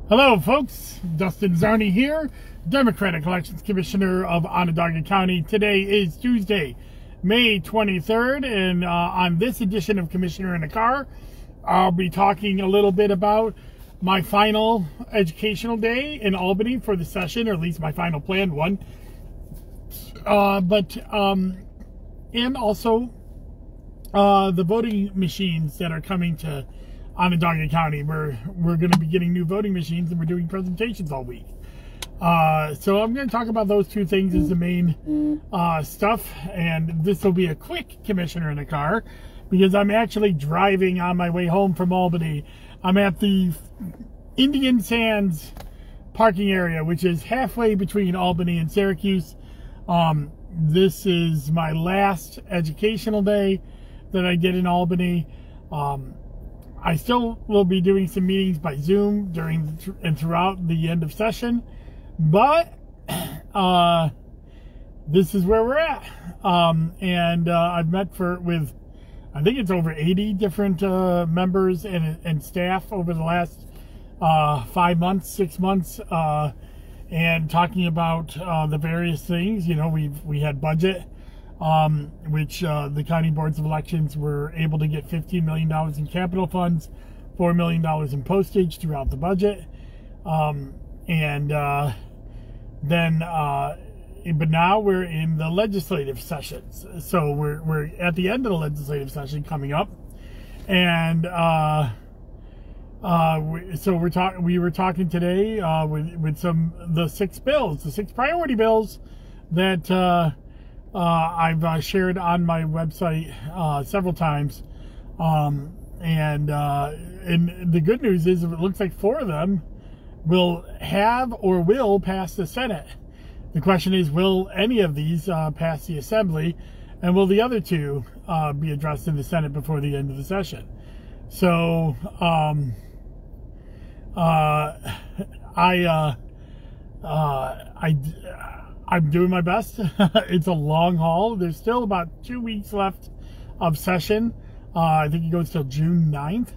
Hello folks, Dustin Zarni here, Democratic Elections Commissioner of Onondaga County. Today is Tuesday, May 23rd, and on this edition of Commissioner in the Car, I'll be talking a little bit about my final educational day in Albany for the session, or at least my final planned one. And also the voting machines that are coming to Onondaga County. We're going to be getting new voting machines, and we're doing presentations all week. So I'm going to talk about those two things as the main stuff, and this will be a quick Commissioner in the Car because I'm actually driving on my way home from Albany. I'm at the Indian Sands parking area, which is halfway between Albany and Syracuse. This is my last educational day that I did in Albany. I still will be doing some meetings by Zoom during and throughout the end of session, but this is where we're at. I've met with I think it's over 80 different members and staff over the last 5 months, 6 months, and talking about the various things. You know, we had budget, which the county boards of elections were able to get $15 million in capital funds, $4 million in postage throughout the budget, but now we're in the legislative sessions. So we're at the end of the legislative session coming up, and we were talking today with the six priority bills that I've shared on my website several times, and the good news is it looks like 4 of them will pass the Senate. The question is, will any of these pass the Assembly, and will the other 2 be addressed in the Senate before the end of the session? So I'm doing my best. It's a long haul. There's still about 2 weeks left of session. I think it goes till June 9th.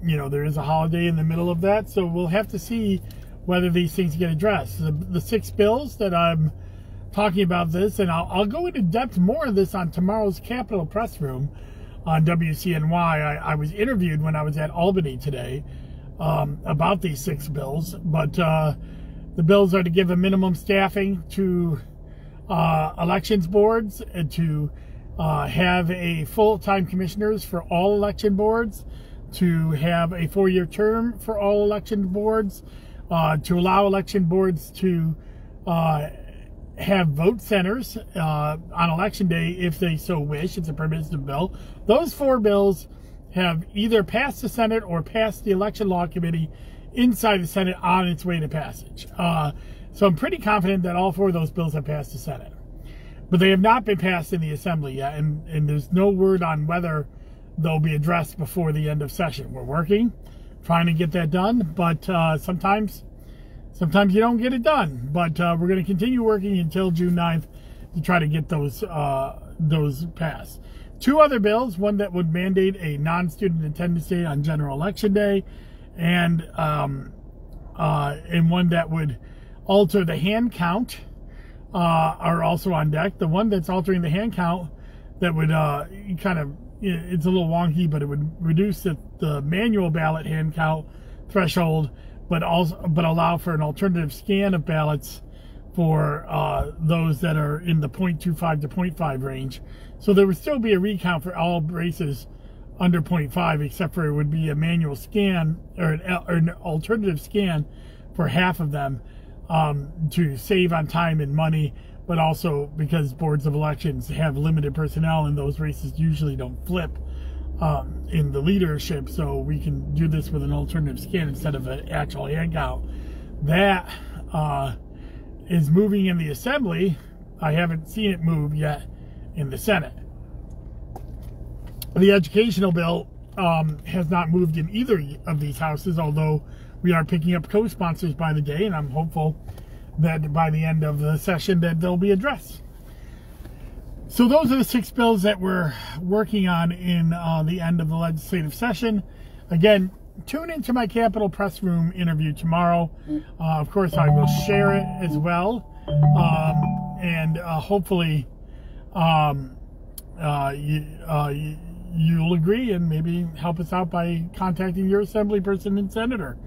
You know, there is a holiday in the middle of that, so we'll have to see whether these things get addressed. The 6 bills that I'm talking about this, and I'll go into depth more of this on tomorrow's Capitol Press Room on WCNY. I was interviewed when I was at Albany today about these 6 bills, but the bills are to give a minimum staffing to elections boards, and to have a full-time commissioners for all election boards, to have a 4-year term for all election boards, to allow election boards to have vote centers on election day if they so wish. It's a permissive bill. Those 4 bills have either passed the Senate or passed the Election Law Committee inside the Senate on its way to passage. So I'm pretty confident that all 4 of those bills have passed the Senate. But they have not been passed in the Assembly yet, and there's no word on whether they'll be addressed before the end of session. We're working, trying to get that done, but sometimes you don't get it done. But we're going to continue working until June 9th to try to get those passed. 2 other bills, one that would mandate a non-student attendance day on general election day, and one that would alter the hand count, are also on deck. The one that's altering the hand count, that would it's a little wonky, but it would reduce the manual ballot hand count threshold, but allow for an alternative scan of ballots for those that are in the 0.25 to 0.5 range. So there would still be a recount for all races under 0.5, except for it would be a manual scan or an alternative scan for half of them, to save on time and money, but also because boards of elections have limited personnel and those races usually don't flip in the leadership, so we can do this with an alternative scan instead of an actual hand count. That is moving in the Assembly. I haven't seen it move yet in the Senate. The educational bill has not moved in either of these houses, although we are picking up co-sponsors by the day, and I'm hopeful that by the end of the session that they'll be addressed. So those are the 6 bills that we're working on in the end of the legislative session. Again, tune into my Capitol Press Room interview tomorrow. Of course, I will share it as well. And hopefully you'll agree and maybe help us out by contacting your assemblyperson and senator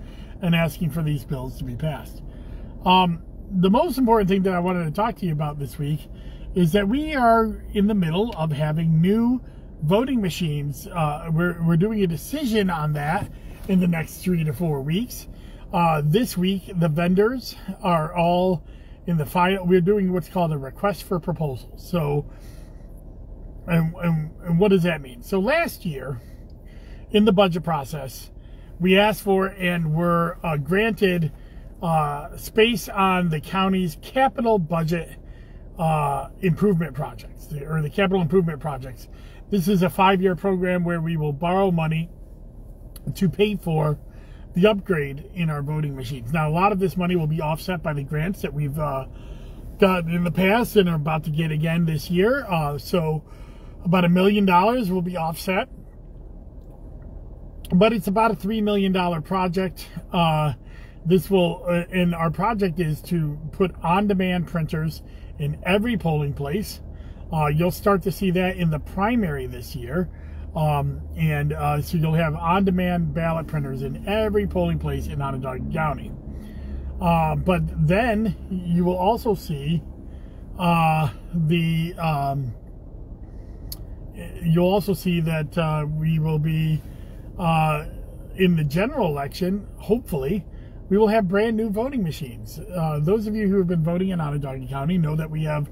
and asking for these bills to be passed. The most important thing that I wanted to talk to you about this week is that we are in the middle of having new voting machines. We're doing a decision on that in the next 3 to 4 weeks. This week, the vendors are all in the final. We're doing what's called a request for proposal. So, and what does that mean? So last year, in the budget process, we asked for and were granted space on the county's capital budget improvement projects, or the capital improvement projects. This is a 5-year program where we will borrow money to pay for the upgrade in our voting machines. Now, a lot of this money will be offset by the grants that we've gotten in the past and are about to get again this year. So about $1 million will be offset. But it's about a $3 million project. This will, and our project is to put on-demand printers in every polling place. You'll start to see that in the primary this year. So you'll have on-demand ballot printers in every polling place in Onondaga County. But then you will also see you'll also see that we will be in the general election, hopefully, we will have brand new voting machines. Those of you who have been voting in Onondaga County know that we have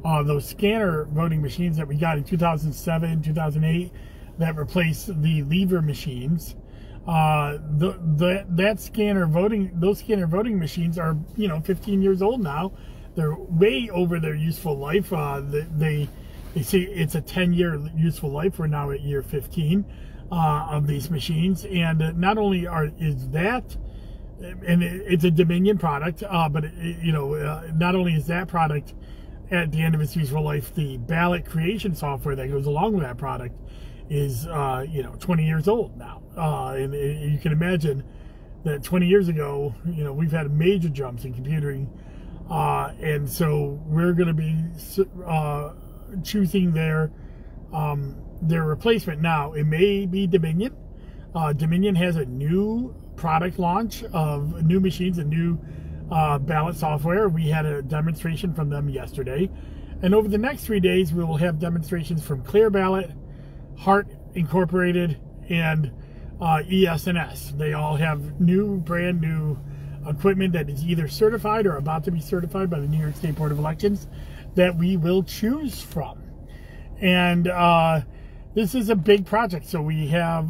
those scanner voting machines that we got in 2007, 2008 that replaced the lever machines. Those scanner voting machines are 15 years old now. They're way over their useful life. They say it's a 10-year useful life. We're now at year 15 of these machines, and not only is that, and it's a Dominion product, but not only is that product at the end of its useful life, the ballot creation software that goes along with that product is 20 years old now, and you can imagine that 20 years ago, we've had major jumps in computing, and so we're going to be choosing their replacement. Now, it may be Dominion. Dominion has a new product launch of new machines and new ballot software. We had a demonstration from them yesterday, and over the next 3 days we will have demonstrations from Clear Ballot, Hart Incorporated, and ES&S. They all have brand new equipment that is either certified or about to be certified by the New York State Board of Elections that we will choose from. And this is a big project. So we have,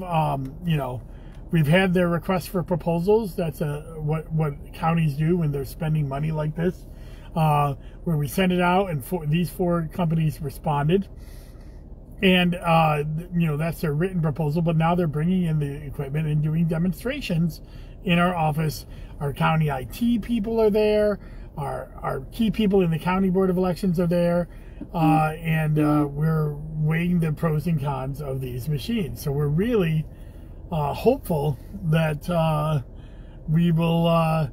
we've had their request for proposals. That's what counties do when they're spending money like this, where we send it out, and these 4 companies responded. And, that's their written proposal, but now they're bringing in the equipment and doing demonstrations in our office. Our county IT people are there. Our key people in the County Board of Elections are there. And we're weighing the pros and cons of these machines. So we're really hopeful that we will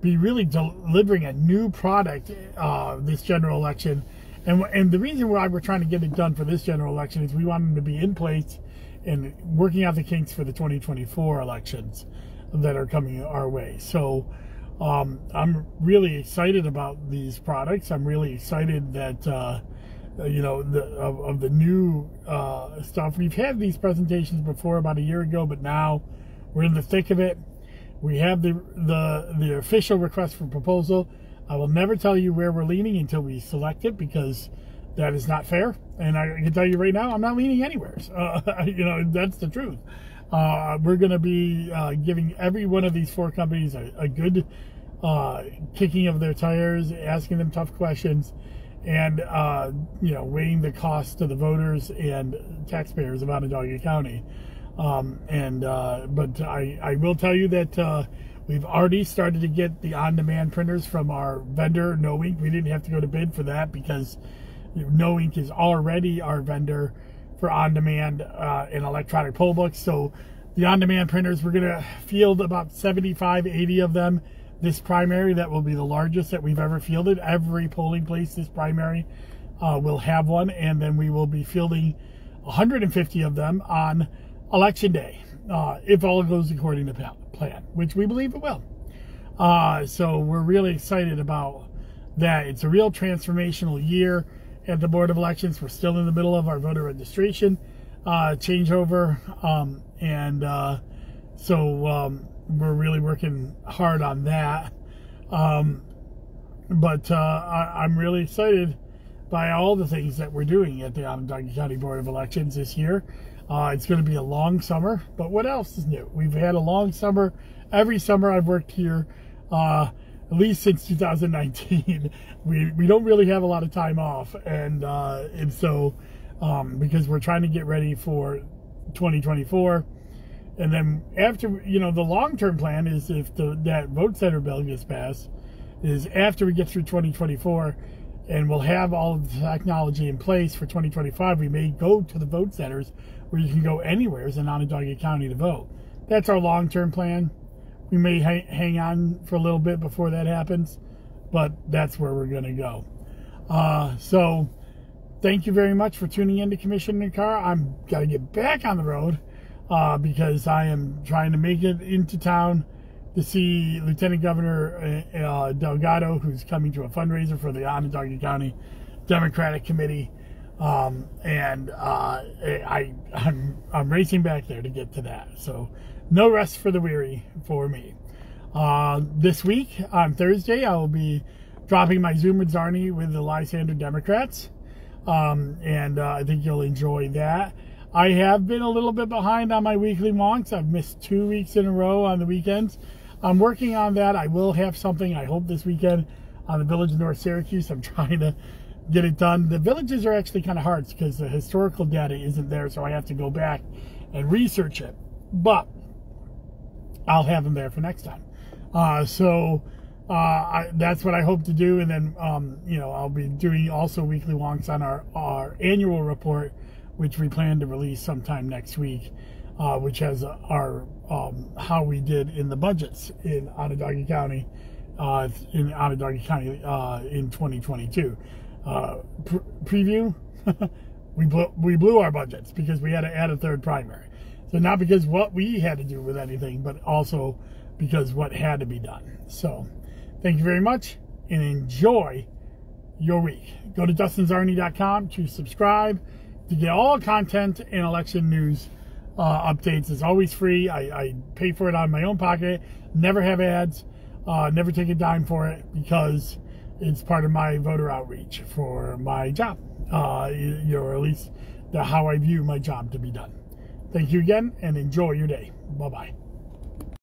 be really delivering a new product this general election. And the reason why we're trying to get it done for this general election is we want them to be in place and working out the kinks for the 2024 elections that are coming our way. So I'm really excited about these products. I'm really excited that of the new stuff. We've had these presentations before about a year ago, but now we're in the thick of it. We have the official request for proposal. I will never tell you where we're leaning until we select it, because that is not fair. And I can tell you right now, I'm not leaning anywhere. That's the truth. We're going to be giving every one of these 4 companies a good kicking of their tires, asking them tough questions, and weighing the cost to the voters and taxpayers of Onondaga County. But I will tell you that we've already started to get the on-demand printers from our vendor, No Ink. We didn't have to go to bid for that because No Ink is already our vendor for on-demand and electronic poll books. So the on-demand printers. We're going to field about 75, 80 of them this primary. That will be the largest that we've ever fielded. Every polling place this primary will have one, and then we will be fielding 150 of them on Election Day, if all goes according to plan, which we believe it will. So we're really excited about that. It's a real transformational year at the Board of Elections. We're still in the middle of our voter registration changeover, so we're really working hard on that. But I'm really excited by all the things that we're doing at the Onondaga County Board of Elections this year. It's going to be a long summer, but what else is new? We've had a long summer. Every summer I've worked here, at least since 2019. We don't really have a lot of time off, and so because we're trying to get ready for 2024. And then after, the long-term plan is, if that vote center bill gets passed, is after we get through 2024 and we'll have all of the technology in place for 2025, we may go to the vote centers where you can go anywhere in Onondaga County to vote. That's our long-term plan. We may hang on for a little bit before that happens, but that's where we're going to go. So thank you very much for tuning in to Commissioner Carr. I'm got to get back on the road because I am trying to make it into town to see Lieutenant Governor Delgado, who's coming to a fundraiser for the Onondaga County Democratic Committee. I'm racing back there to get to that. So no rest for the weary for me. This week on Thursday, I will be dropping my Zoom with Zarni with the Lysander Democrats. I think you'll enjoy that. I have been a little bit behind on my weekly wonks. I've missed 2 weeks in a row on the weekends. I'm working on that. I will have something, I hope, this weekend on the Village of North Syracuse. I'm trying to get it done. The villages are actually kind of hard because the historical data isn't there, so I have to go back and research it. But I'll have them there for next time. That's what I hope to do. And then, I'll be doing also weekly wonks on our annual report, which we plan to release sometime next week, which has our how we did in the budgets in Onondaga County, in 2022. Preview, we blew our budgets because we had to add a third primary. So not because what we had to do with anything, but also because what had to be done. So thank you very much and enjoy your week. Go to DustinZarni.com to subscribe to get all content and election news updates. It's always free. I pay for it out of my own pocket. Never have ads. Never take a dime for it because it's part of my voter outreach for my job. Or at least how I view my job to be done. Thank you again and enjoy your day. Bye-bye.